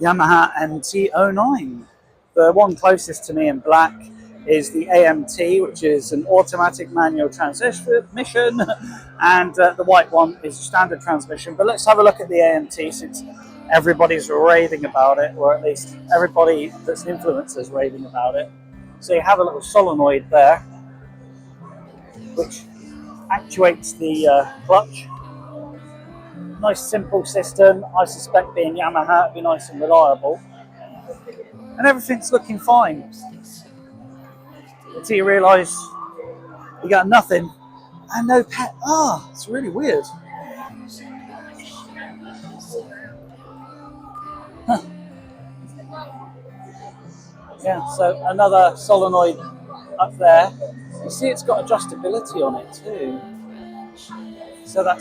Yamaha MT-09. The one closest to me in black is the AMT, which is an automatic manual transmission, and the white one is a standard transmission. But let's have a look at the AMT, since everybody's raving about it, or at least everybody that's an influencer is raving about it. So you have a little solenoid there, which actuates the clutch. Nice simple system. I suspect being Yamaha, it'd be nice and reliable. And everything's looking fine. Until you realise you got nothing and no pet. It's really weird. Huh. Yeah, so another solenoid up there. You see it's got adjustability on it too. So that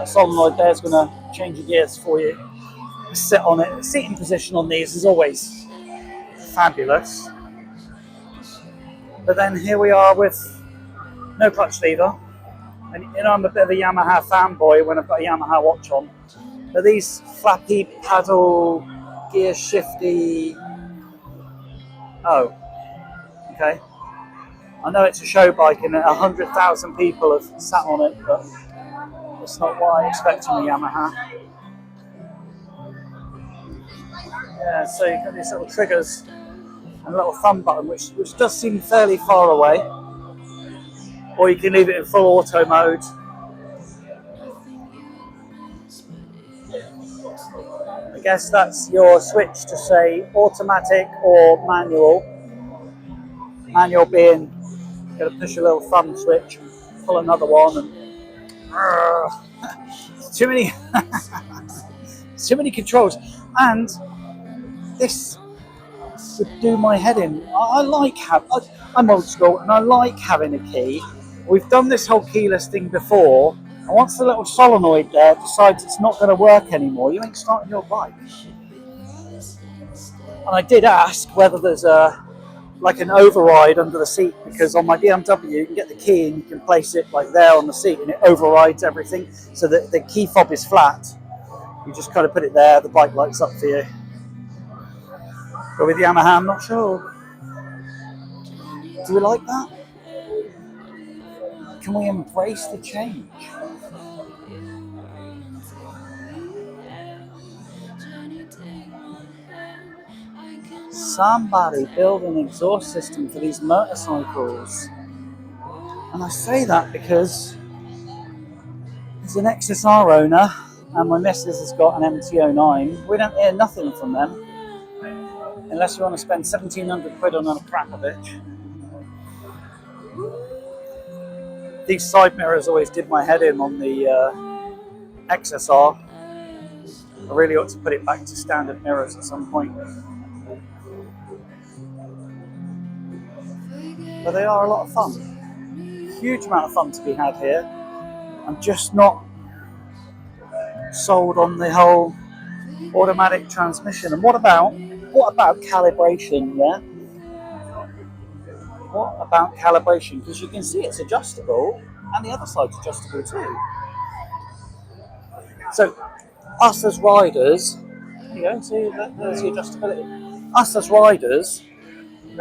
solenoid there is going to change your gears for you. Sit on it. The seating position on these is always fabulous. But then here we are with no clutch lever. And you know, I'm a bit of a Yamaha fanboy when I've got a Yamaha watch on. But these flappy paddle, gear shifty. Oh, okay. I know it's a show bike and 100,000 people have sat on it, but it's not what I expect from a Yamaha. Yeah, so you've got these little triggers and a little thumb button, which does seem fairly far away. Or you can leave it in full auto mode. I guess that's your switch to say automatic or manual. Manual being, you're going to push a little thumb switch, pull another one, and too many controls. And this would do my head in. I'm old school and I like having a key. We've done this whole keyless thing before, and once the little solenoid there decides it's not going to work anymore, you ain't starting your bike. And I did ask whether there's like an override under the seat, because on my BMW you can get the key and you can place it like there on the seat and it overrides everything, so that the key fob is flat. You just kind of put it there, the bike lights up for you. But with Yamaha, I'm not sure. Do we like that? Can we embrace the change? Somebody build an exhaust system for these motorcycles. And I say that because as an XSR owner, and my missus has got an MT-09, we don't hear nothing from them. Unless you want to spend 1,700 quid on a Krakovich. These side mirrors always did my head in on the XSR. I really ought to put it back to standard mirrors at some point. But they are a lot of fun. Huge amount of fun to be had here. I'm just not sold on the whole automatic transmission. And what about calibration, yeah? What about calibration? Because you can see it's adjustable, and the other side's adjustable too. So, us as riders, you know, see, there's the adjustability. Us as riders,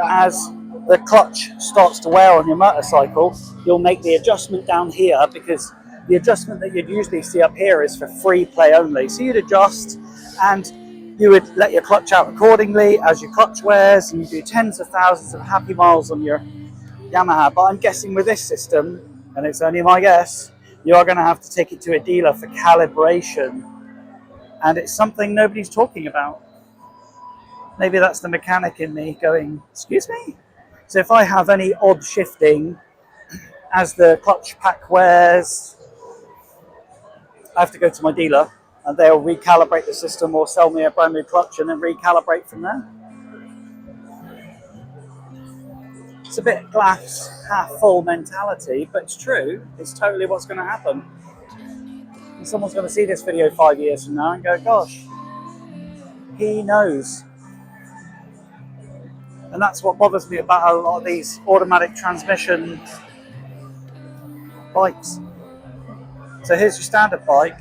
as the clutch starts to wear on your motorcycle, you'll make the adjustment down here, because the adjustment that you'd usually see up here is for free play only. So you'd adjust, and you would let your clutch out accordingly as your clutch wears, and you do tens of thousands of happy miles on your Yamaha. But I'm guessing with this system, and it's only my guess, you are going to have to take it to a dealer for calibration. And it's something nobody's talking about. Maybe that's the mechanic in me going, excuse me? So if I have any odd shifting as the clutch pack wears, I have to go to my dealer, and they'll recalibrate the system or sell me a brand new clutch and then recalibrate from there. It's a bit glass half full mentality, but it's true. It's totally what's going to happen. And someone's going to see this video 5 years from now and go, gosh, he knows. And that's what bothers me about a lot of these automatic transmission bikes. So here's your standard bike.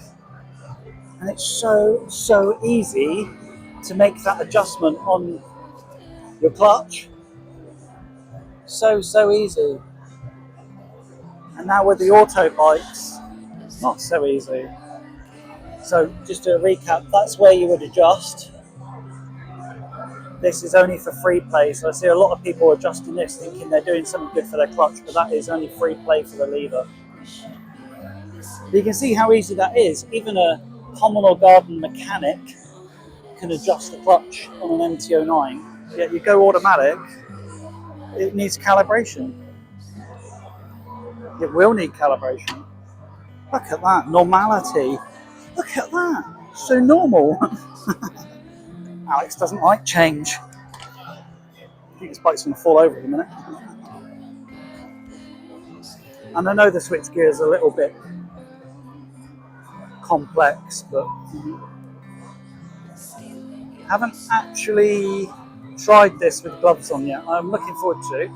And it's so easy to make that adjustment on your clutch. So easy. And now with the auto bikes, not so easy. So just to recap, that's where you would adjust. This is only for free play, so I see a lot of people adjusting this thinking they're doing something good for their clutch, but that is only free play for the lever. But you can see how easy that is. Even a common or garden mechanic can adjust the clutch on an MT-09. Yet you go automatic, it needs calibration. It will need calibration. Look at that, normality. Look at that, so normal. Alex doesn't like change. I think his bike's going to fall over in a minute. And I know the switch gear is a little bit complex, but haven't actually tried this with gloves on yet. I'm looking forward to.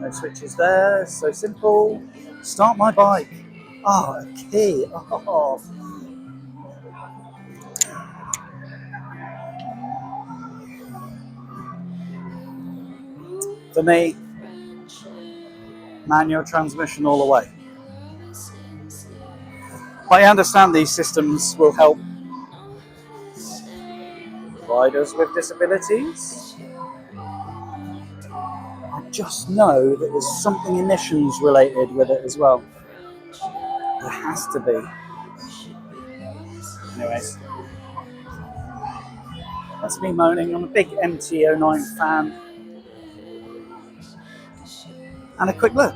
No switches there, so simple. Start my bike. Oh, a key. Oh. For me, manual transmission all the way. But I understand these systems will help riders with disabilities. I just know that there's something emissions related with it as well. There has to be. Anyways, that's me moaning. I'm a big MT-09 fan. And a quick look.